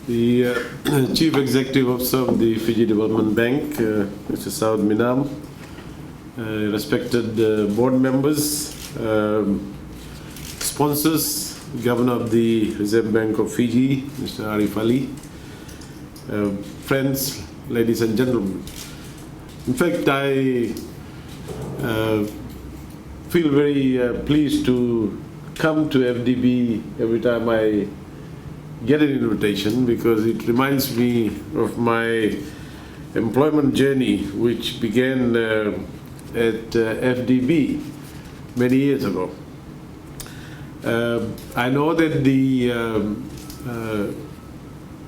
The Chief Executive Officer of the Fiji Development Bank, Mr. Saud Minam, respected board members, sponsors, Governor of the Reserve Bank of Fiji, Mr. Arif Ali, friends, ladies and gentlemen. In fact, I feel very pleased to come to FDB every time I get an invitation, because it reminds me of my employment journey, which began at FDB many years ago. I know that the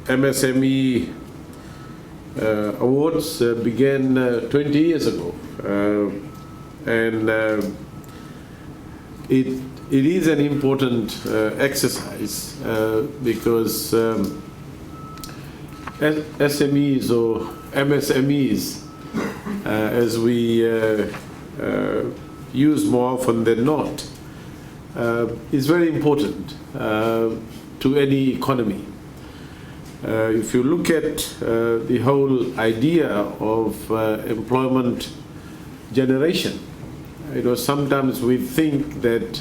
MSME Awards began 20 years ago, and it is an important exercise because SMEs or MSMEs, as we use more often than not, is very important to any economy. If you look at the whole idea of employment generation, sometimes we think that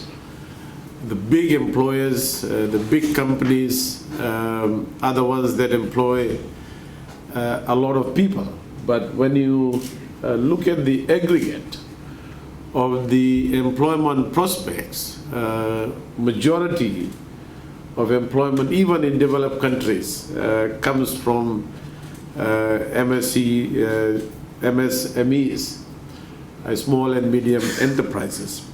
the big employers, the big companies, are the ones that employ a lot of people. But when you look at the aggregate of the employment prospects, majority of employment, even in developed countries, comes from MSMEs, small and medium enterprises.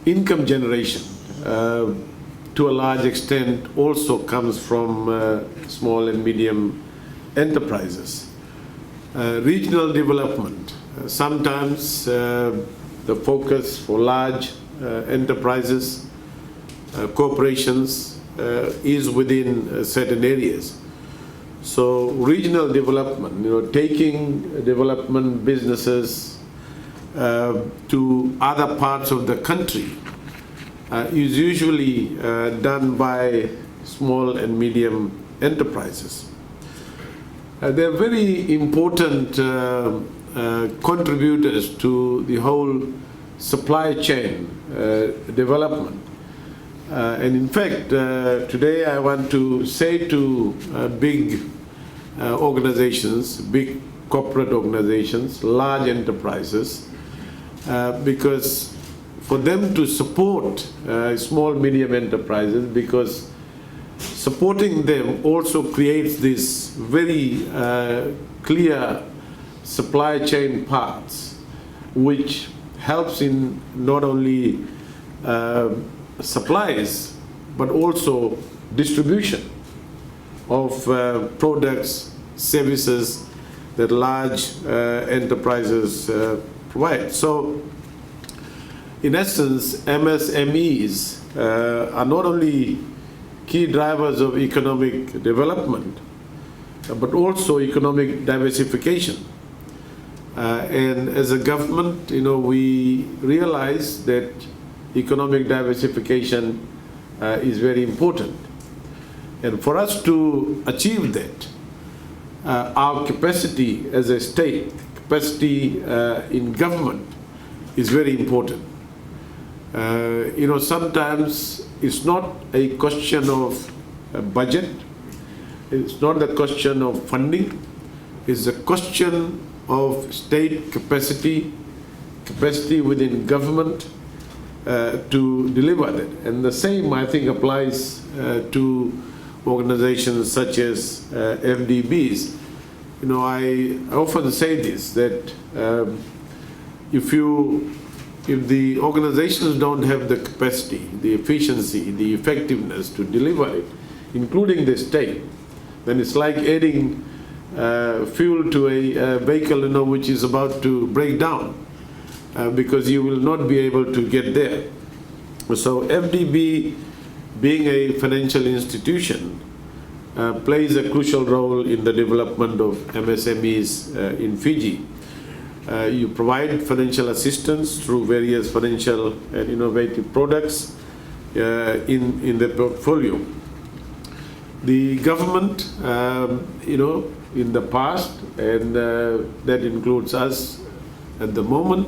Income generation, to a large extent, also comes from small and medium enterprises. Regional development, sometimes the focus for large enterprises, corporations, is within certain areas. So regional development, taking development businesses to other parts of the country is usually done by small and medium enterprises. They're very important contributors to the whole supply chain development. And in fact, today I want to say to big organizations, big corporate organizations, large enterprises, because for them to support small, medium enterprises, because supporting them also creates this very clear supply chain paths, which helps in not only supplies, but also distribution of products, services that large enterprises provide. So, in essence, MSMEs are not only key drivers of economic development, but also economic diversification. And as a government, we realize that economic diversification is very important. And for us to achieve that, our capacity as a state, capacity in government is very important. Sometimes it's not a question of budget, it's not a question of funding, it's a question of state capacity within government to deliver that. And the same, I think, applies to organizations such as FDBs. I often say this, that if the organizations don't have the capacity, the efficiency, the effectiveness to deliver it, including the state, then it's like adding fuel to a vehicle, which is about to break down, because you will not be able to get there. So FDB, being a financial institution, plays a crucial role in the development of MSMEs in Fiji. You provide financial assistance through various financial and innovative products in the portfolio. The government, in the past, and that includes us at the moment,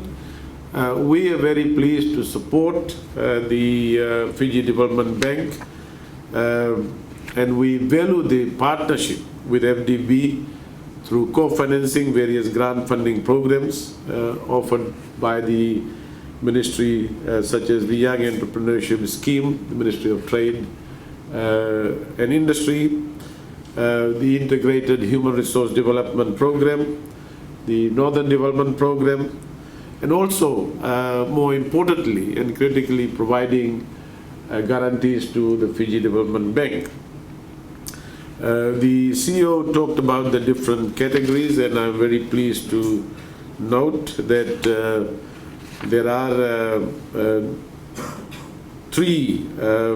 we are very pleased to support the Fiji Development Bank, and we value the partnership with FDB through co-financing various grant funding programs offered by the ministry, such as the Young Entrepreneurship Scheme, the Ministry of Trade and Industry, the Integrated Human Resource Development Program, the Northern Development Program, and also, more importantly and critically, providing guarantees to the Fiji Development Bank. The CEO talked about the different categories, and I'm very pleased to note that there are three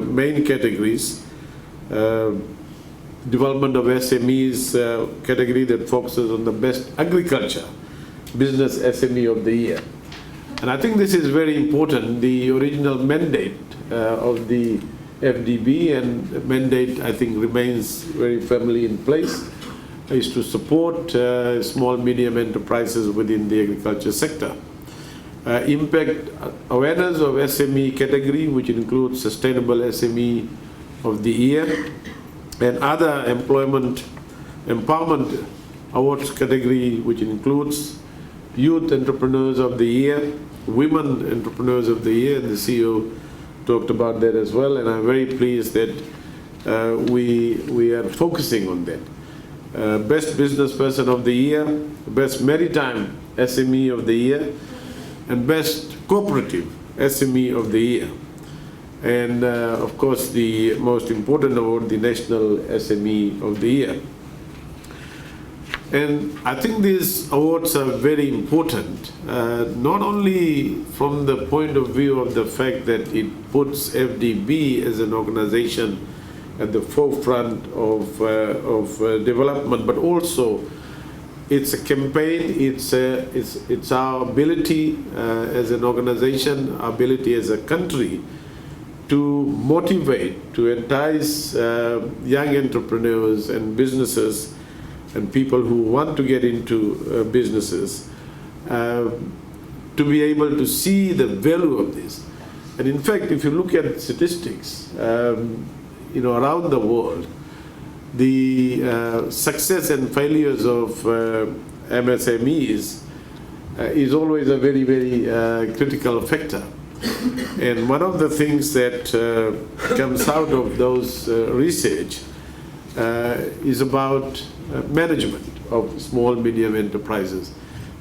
main categories. Development of SMEs category that focuses on the best agriculture business SME of the year. And I think this is very important. The original mandate of the FDB, and mandate I think remains very firmly in place, is to support small medium enterprises within the agriculture sector. Impact awareness of SME category, which includes sustainable SME of the year, and other empowerment awards category, which includes youth entrepreneurs of the year, women entrepreneurs of the year, and the CEO talked about that as well, and I'm very pleased that we are focusing on that. Best business person of the year, best maritime SME of the year, and best cooperative SME of the year. And of course, the most important award, the National SME of the Year. And I think these awards are very important, not only from the point of view of the fact that it puts FDB as an organization at the forefront of development, but also it's a campaign, it's our ability as an organization, our ability as a country to motivate, to entice young entrepreneurs and businesses and people who want to get into businesses to be able to see the value of this. And in fact, if you look at statistics, around the world, the success and failures of MSMEs is always a very, very critical factor. And one of the things that comes out of those research is about management of small, medium enterprises.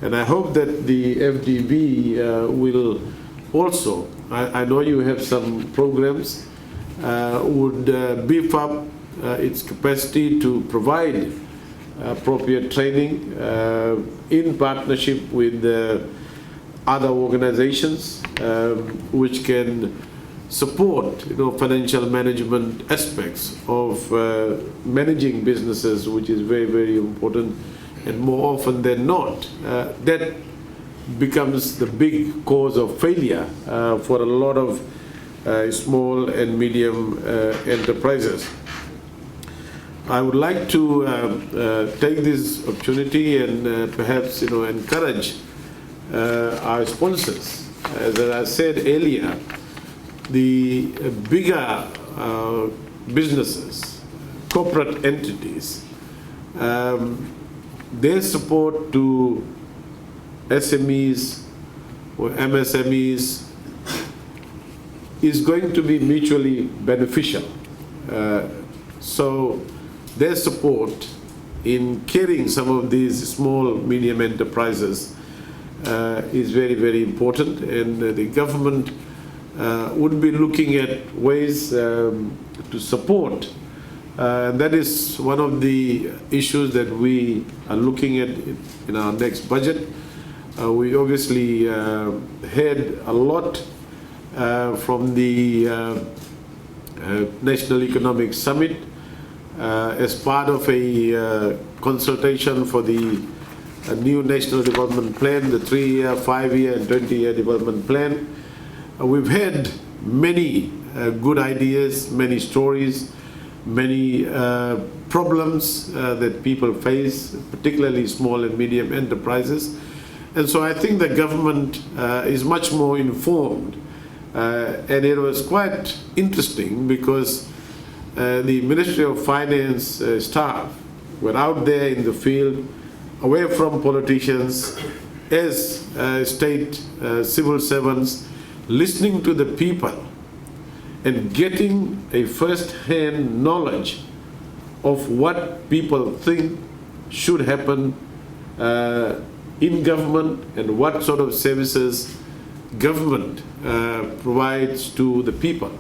And I hope that the FDB will also, I know you have some programs, would beef up its capacity to provide appropriate training in partnership with other organizations which can support financial management aspects of managing businesses, which is very, very important. And more often than not, that becomes the big cause of failure for a lot of small and medium enterprises. I would like to take this opportunity and perhaps encourage our sponsors. As I said earlier, the bigger businesses, corporate entities, their support to SMEs or MSMEs is going to be mutually beneficial. So their support in carrying some of these small, medium enterprises is very, very important, and the government would be looking at ways to support. And that is one of the issues that we are looking at in our next budget. We obviously heard a lot from the National Economic Summit as part of a consultation for the new National Development Plan, the 3-year, 5-year and 20-year development plan. We've had many good ideas, many stories, many problems that people face, particularly small and medium enterprises. And so I think the government is much more informed. And it was quite interesting because the Ministry of Finance staff were out there in the field, away from politicians, as state civil servants, listening to the people and getting a first-hand knowledge of what people think should happen in government and what sort of services government provides to the people.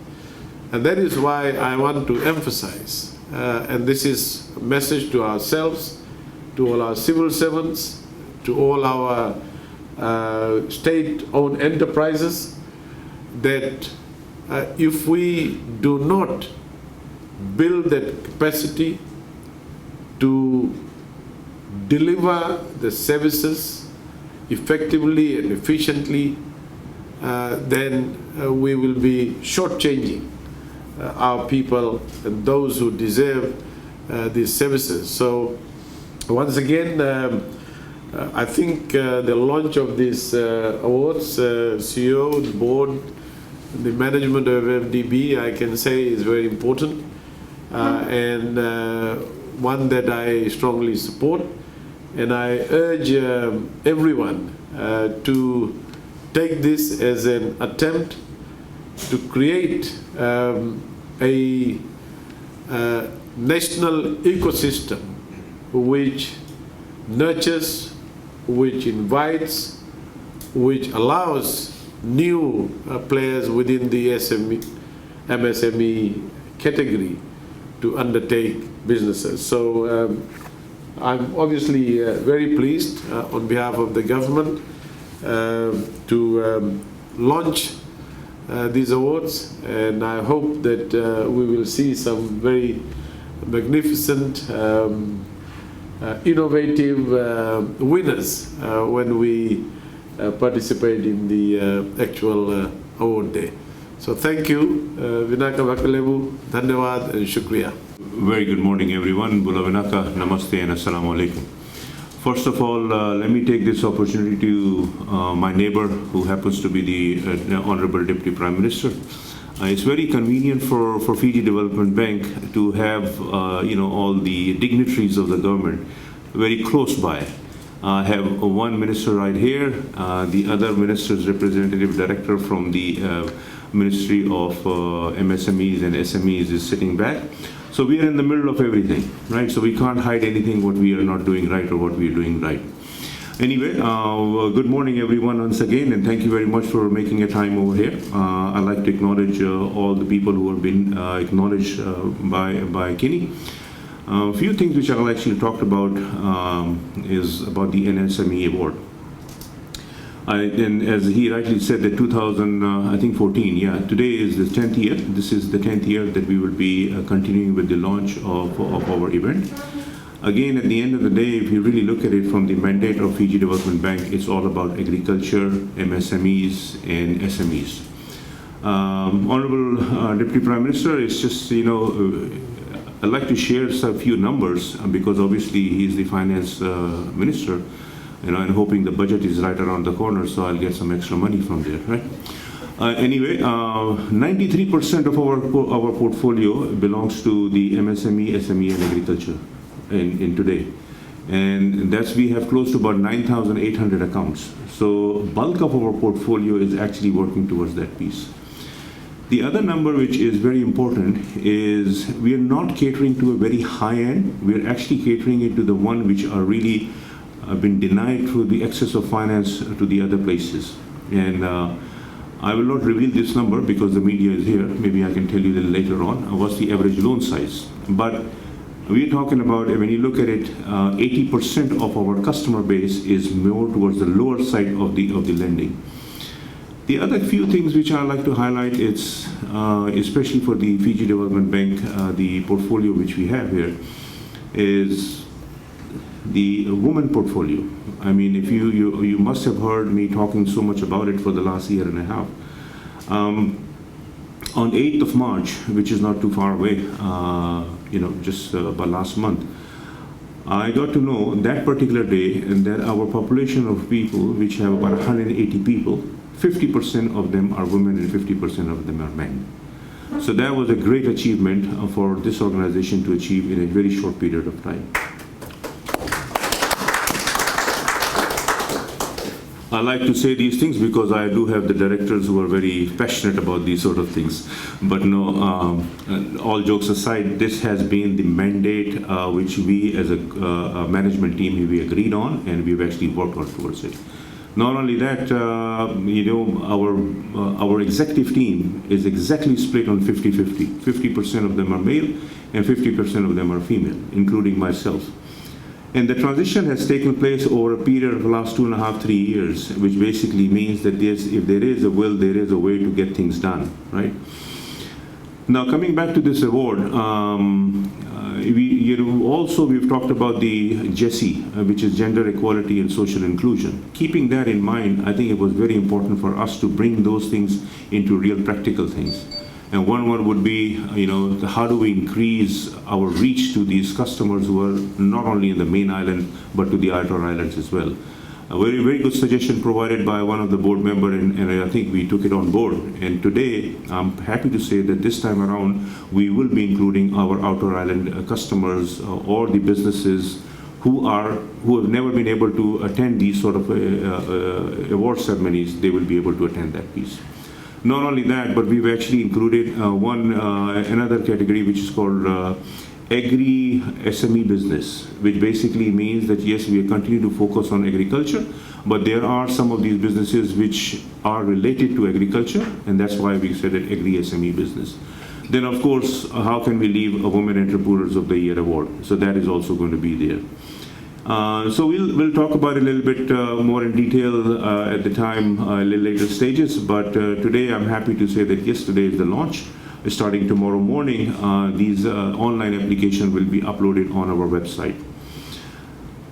And that is why I want to emphasize, and this is a message to ourselves, to all our civil servants, to all our state-owned enterprises, that if we do not build that capacity to deliver the services effectively and efficiently, then we will be shortchanging our people and those who deserve these services. So once again, I think the launch of these awards, CEO, the board, the management of FDB, I can say is very important and one that I strongly support. And I urge everyone to take this as an attempt to create a national ecosystem which nurtures, which invites, which allows new players within the MSME category to undertake businesses. So I'm obviously very pleased on behalf of the government to launch these awards, and I hope that we will see some very magnificent, innovative winners when we participate in the actual award day. So thank you, Vinaka Vakalebu, Dhanyawad and Shukriya. Very good morning, everyone. Bula Vinaka, Namaste and Assalamu Alaikum. First of all, let me take this opportunity to my neighbor, who happens to be the Honorable Deputy Prime Minister. It's very convenient for Fiji Development Bank to have all the dignitaries of the government very close by. I have one minister right here, the other minister's representative director from the Ministry of MSMEs and SMEs is sitting back. So we are in the middle of everything, right? So we can't hide anything what we are not doing right or what we are doing right. Anyway, good morning everyone once again, and thank you very much for making a time over here. I'd like to acknowledge all the people who have been acknowledged by Kinney. A few things which I'll actually talk about is about the NSME Award. And as he rightly said, that 2014, yeah, today is the 10th year. This is the 10th year that we will be continuing with the launch of our event. Again, at the end of the day, if you really look at it from the mandate of Fiji Development Bank, it's all about agriculture, MSMEs, and SMEs. Honorable Deputy Prime Minister, it's just, I'd like to share a few numbers because obviously he's the finance minister. And hoping the budget is right around the corner, so I'll get some extra money from there, right? Anyway, 93% of our portfolio belongs to the MSME, SME, and agriculture in today, and we have close to about 9,800 accounts. So bulk of our portfolio is actually working towards that piece. The other number which is very important is we are not catering to a very high end. We are actually catering it to the one which are really been denied through the excess of finance to the other places. And I will not reveal this number because the media is here. Maybe I can tell you a little later on what's the average loan size. But we're talking about, when you look at it, 80% of our customer base is more towards the lower side of the lending. The other few things which I like to highlight, it's especially for the Fiji Development Bank, the portfolio which we have here is the women portfolio. I mean, if you must have heard me talking so much about it for the last year and a half. on 8th of March, which is not too far away, just about last month, I got to know that particular day and that our population of people, which have about 180 people, 50% of them are women and 50% of them are men. So that was a great achievement for this organization to achieve in a very short period of time. I like to say these things because I do have the directors who are very passionate about these sort of things. But no, all jokes aside, this has been the mandate which we as a management team, we agreed on, and we've actually worked on towards it. Not only that, our executive team is exactly split on 50-50. 50% of them are male and 50% of them are female, including myself. And the transition has taken place over a period of the last 2.5, 3 years, which basically means that if there is a will, there is a way to get things done, right? Now, coming back to this award, we've talked about the GESI, which is Gender Equality and Social Inclusion. Keeping that in mind, I think it was very important for us to bring those things into real practical things. And one would be, how do we increase our reach to these customers who are not only in the main island, but to the outer islands as well. A very, very good suggestion provided by one of the board members, and I think we took it on board. And today, I'm happy to say that this time around, we will be including our outer island customers or the businesses who have never been able to attend these sort of award ceremonies. They will be able to attend that piece. Not only that, but we've actually included another category which is called Agri SME business, which basically means that yes, we continue to focus on agriculture, but there are some of these businesses which are related to agriculture, and that's why we said it Agri SME business. Then of course, how can we leave a Women Entrepreneurs of the Year award? So that is also going to be there. So we'll talk about it a little bit more in detail at the time, a little later stages. But today I'm happy to say that yesterday is the launch. Starting tomorrow morning, these online applications will be uploaded on our website.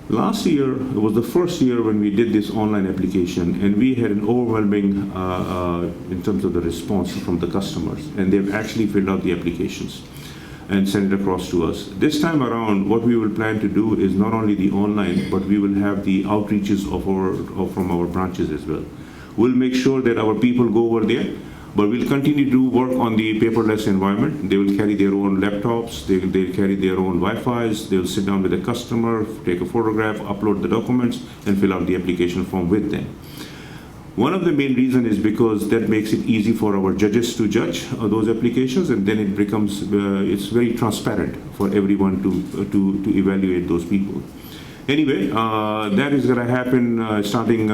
Last year was the first year when we did this online application, and we had an overwhelming in terms of the response from the customers, and they've actually filled out the applications and send it across to us. This time around, what we will plan to do is not only the online, but we will have the outreaches from our branches as well. We'll make sure that our people go over there, but we'll continue to work on the paperless environment. They will carry their own laptops, they'll carry their own Wi-Fi's, they'll sit down with the customer, take a photograph, upload the documents, and fill out the application form with them. One of the main reasons is because that makes it easy for our judges to judge those applications, and then it becomes it's very transparent for everyone to evaluate those people. Anyway, that is going to happen starting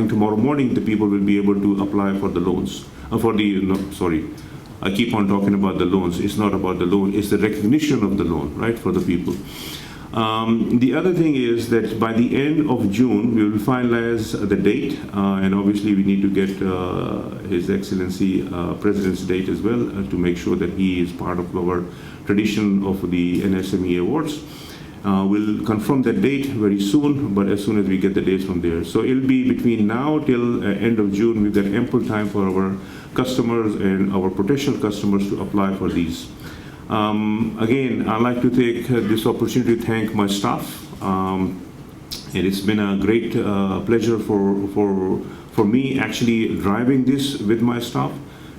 tomorrow morning. The people will be able to apply for the loans. I keep on talking about the loans. It's not about the loan. It's the recognition of the loan, right, for the people. The other thing is that by the end of June, we will finalize the date, and obviously we need to get His Excellency President's date as well to make sure that he is part of our tradition of the NSME Awards. We'll confirm that date very soon, but as soon as we get the dates from there. So it'll be between now till end of June. We've got ample time for our customers and our potential customers to apply for these. Again, I'd like to take this opportunity to thank my staff. And it's been a great pleasure for me actually driving this with my staff,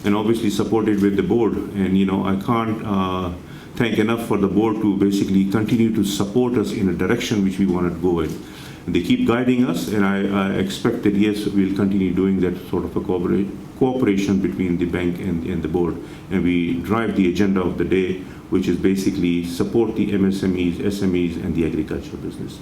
and obviously supported with the board. And I can't thank enough for the board to basically continue to support us in a direction which we want to go in. They keep guiding us, and I expect that yes, we'll continue doing that sort of a cooperation between the bank and the board, and we drive the agenda of the day, which is basically support the MSMEs, SMEs, and the agricultural business.